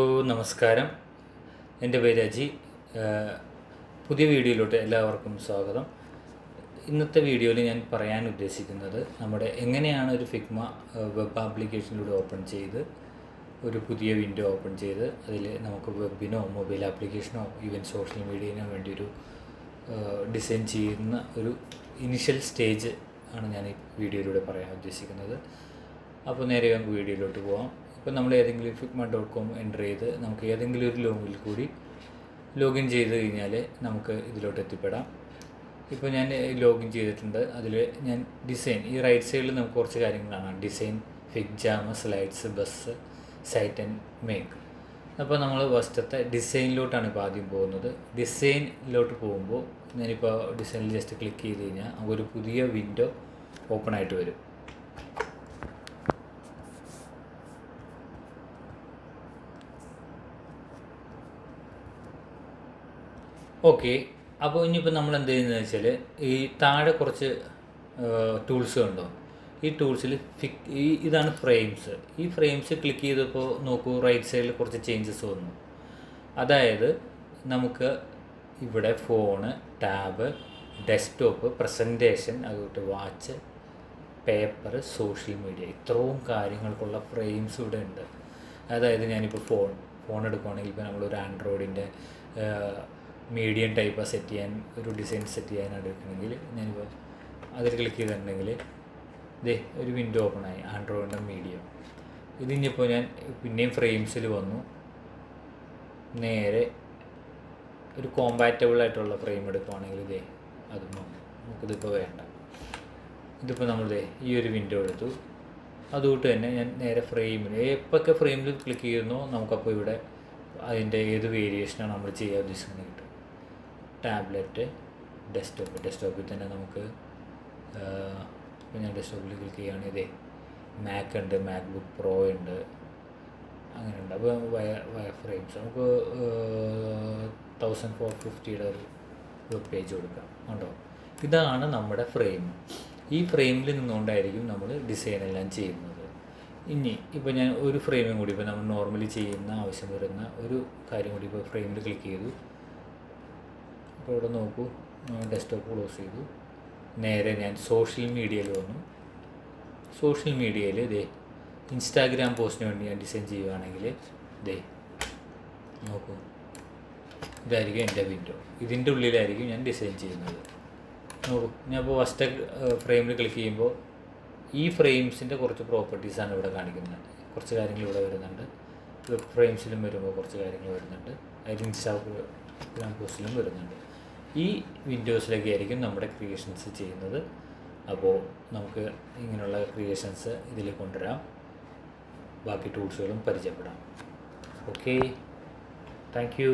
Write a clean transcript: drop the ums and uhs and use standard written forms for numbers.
നമസ്കാരം, എൻ്റെ പേര് അജി. പുതിയ വീഡിയോയിലോട്ട് എല്ലാവർക്കും സ്വാഗതം. ഇന്നത്തെ വീഡിയോയിൽ ഞാൻ പറയാൻ ഉദ്ദേശിക്കുന്നത് എങ്ങനെയാണ് ഒരു ഫിഗ്മ വെബ് ആപ്ലിക്കേഷനിലൂടെ ഓപ്പൺ ചെയ്ത് ഒരു പുതിയ വിൻഡോ ഓപ്പൺ ചെയ്ത് അതിൽ നമുക്ക് വെബിനോ മൊബൈൽ ആപ്ലിക്കേഷനോ ഈവൻ സോഷ്യൽ മീഡിയനോ വേണ്ടി ഒരു ഡിസൈൻ ചെയ്യുന്ന ഒരു ഇനിഷ്യൽ സ്റ്റേജ് ആണ് ഞാൻ ഈ വീഡിയോയിലൂടെ പറയാൻ ഉദ്ദേശിക്കുന്നത്. അപ്പോൾ നേരെ നമുക്ക് വീഡിയോയിലോട്ട് പോകാം. ഇപ്പോൾ നമ്മൾ ഏതെങ്കിലും figma.com എൻ്റർ ചെയ്ത് നമുക്ക് ഏതെങ്കിലും ഒരു ലോഗിൽ കൂടി ലോഗിൻ ചെയ്ത് കഴിഞ്ഞാൽ നമുക്ക് ഇതിലോട്ട് എത്തിപ്പെടാം. ഇപ്പോൾ ഞാൻ ലോഗിൻ ചെയ്തിട്ടുണ്ട്. അതിൽ ഞാൻ ഡിസൈൻ, ഈ റൈറ്റ് സൈഡിൽ നമുക്ക് കുറച്ച് കാര്യങ്ങളാണ്. Design, FigJam, slides, buzz, site and make. അപ്പോൾ നമ്മൾ ഫസ്റ്റത്തെ ഡിസൈനിലോട്ടാണ് ഇപ്പോൾ ആദ്യം പോകുന്നത്. ഡിസൈനിലോട്ട് പോകുമ്പോൾ ഞാനിപ്പോൾ ഡിസൈനിൽ ജസ്റ്റ് ക്ലിക്ക് ചെയ്ത് കഴിഞ്ഞാൽ നമുക്കൊരു പുതിയ വിൻഡോ ഓപ്പൺ ആയിട്ട് വരും. ഓക്കെ, അപ്പോൾ ഇനിയിപ്പോൾ നമ്മൾ എന്ത് ചെയ്യുന്നത് വെച്ചാൽ ഈ താഴെ കുറച്ച് ടൂൾസ് കണ്ടോ. ഈ ടൂൾസിൽ ഇതാണ് ഫ്രെയിംസ്. ഈ ഫ്രെയിംസ് ക്ലിക്ക് ചെയ്തപ്പോൾ നോക്കൂ, റൈറ്റ് സൈഡിൽ കുറച്ച് ചേഞ്ചസ് വന്നു. അതായത് നമുക്ക് ഇവിടെ ഫോണ്, ടാബ്, ഡെസ്ക്ടോപ്പ്, പ്രസൻറ്റേഷൻ, അതുകൊണ്ട് വാച്ച്, പേപ്പർ, സോഷ്യൽ മീഡിയ, ഇത്രയും കാര്യങ്ങൾക്കുള്ള ഫ്രെയിംസ് ഇവിടെ ഉണ്ട്. അതായത് ഞാനിപ്പോൾ ഫോൺ എടുക്കുകയാണെങ്കിൽ ഇപ്പോൾ നമ്മളൊരു ആൻഡ്രോയിഡിൻ്റെ മീഡിയം ടൈപ്പ് സെറ്റ് ചെയ്യാൻ, ഒരു ഡിസൈൻ സെറ്റ് ചെയ്യാനാണ് എടുക്കണമെങ്കിൽ ഞാനിപ്പോൾ അതിൽ ക്ലിക്ക് ചെയ്തിട്ടുണ്ടെങ്കിൽ ഒരു വിൻഡോ ഓപ്പൺ ആയി, ആൻഡ്രോയിഡിൻ്റെ മീഡിയം. ഇതിനിപ്പോൾ ഞാൻ പിന്നെയും ഫ്രെയിംസിൽ വന്നു, നേരെ ഒരു കോമ്പാറ്റബിൾ ആയിട്ടുള്ള ഫ്രെയിം എടുക്കുകയാണെങ്കിൽ അത് നമുക്കിതിപ്പോൾ വേണ്ട. ഇതിപ്പോൾ നമ്മൾ ഈ ഒരു വിൻഡോ എടുത്തു. അതുകൊണ്ട് തന്നെ ഞാൻ നേരെ ഫ്രെയിമിൽ എപ്പോഴൊക്കെ ഫ്രെയിമിൽ ക്ലിക്ക് ചെയ്യുന്നോ നമുക്കപ്പോൾ ഇവിടെ അതിൻ്റെ ഏത് വേരിയേഷനാണ് നമ്മൾ ചെയ്യാൻ ഉദ്ദേശിക്കുന്നത് കിട്ടും. ടാബ്ലറ്റ്, ഡെസ്ക്ടോപ്പിൽ തന്നെ നമുക്ക് ഞാൻ ഡെസ്ക്ടോപ്പിൽ ക്ലിക്ക് ചെയ്യുകയാണെങ്കിൽ മാക്ക് ഉണ്ട്, മാക് ബുക്ക് പ്രോ ഉണ്ട്, അങ്ങനെയുണ്ട്. അപ്പോൾ വയർ ഫ്രെയിംസ് നമുക്ക് 1450 ഒരു വെബ് പേജ് കൊടുക്കാം കേട്ടോ. ഇതാണ് നമ്മുടെ ഫ്രെയിം. ഈ ഫ്രെയിമിൽ നിന്നുകൊണ്ടായിരിക്കും നമ്മൾ ഡിസൈൻ എല്ലാം ചെയ്യുന്നത്. ഇനി ഇപ്പോൾ ഞാൻ ഒരു ഫ്രെയിമും കൂടി, ഇപ്പോൾ നമ്മൾ നോർമലി ചെയ്യുന്ന ആവശ്യം വരുന്ന ഒരു കാര്യം കൂടി ഇപ്പോൾ ഫ്രെയിമിൽ ക്ലിക്ക് ചെയ്തു. അപ്പോൾ ഇവിടെ നോക്കൂ, ഡെസ്ക്ടോപ്പ് ക്ലോസ് ചെയ്തു. നേരെ ഞാൻ സോഷ്യൽ മീഡിയയിൽ വന്നു. സോഷ്യൽ മീഡിയയിൽ ഇൻസ്റ്റാഗ്രാം പോസ്റ്റിന് വേണ്ടി ഞാൻ ഡിസൈൻ ചെയ്യുകയാണെങ്കിൽ നോക്കൂ, ഇതായിരിക്കും എൻ്റെ വിൻഡോ. ഇതിൻ്റെ ഉള്ളിലായിരിക്കും ഞാൻ ഡിസൈൻ ചെയ്യുന്നത്. നോക്കൂ, ഞാൻ ഇപ്പോൾ ഫസ്റ്റ് ഫ്രെയിമിൽ ക്ലിക്ക് ചെയ്യുമ്പോൾ ഈ ഫ്രെയിംസിൻ്റെ കുറച്ച് പ്രോപ്പർട്ടീസാണ് ഇവിടെ കാണിക്കുന്നത്. കുറച്ച് കാര്യങ്ങൾ ഇവിടെ വരുന്നുണ്ട്. വെബ് ഫ്രെയിംസിലും വരുമ്പോൾ കുറച്ച് കാര്യങ്ങൾ വരുന്നുണ്ട്. അതിൽ ഇൻസ്റ്റാഗ്രാം പോസ്റ്റിലും വരുന്നുണ്ട്. ഈ വിൻഡോസിലൊക്കെ ആയിരിക്കും നമ്മുടെ ക്രിയേഷൻസ് ചെയ്യുന്നത്. അപ്പോൾ നമുക്ക് ഇങ്ങനെയുള്ള ക്രിയേഷൻസ് ഇതിൽ കൊണ്ടുവരാം, ബാക്കി ടൂൾസുകളും പരിചയപ്പെടാം. Okay, thank you.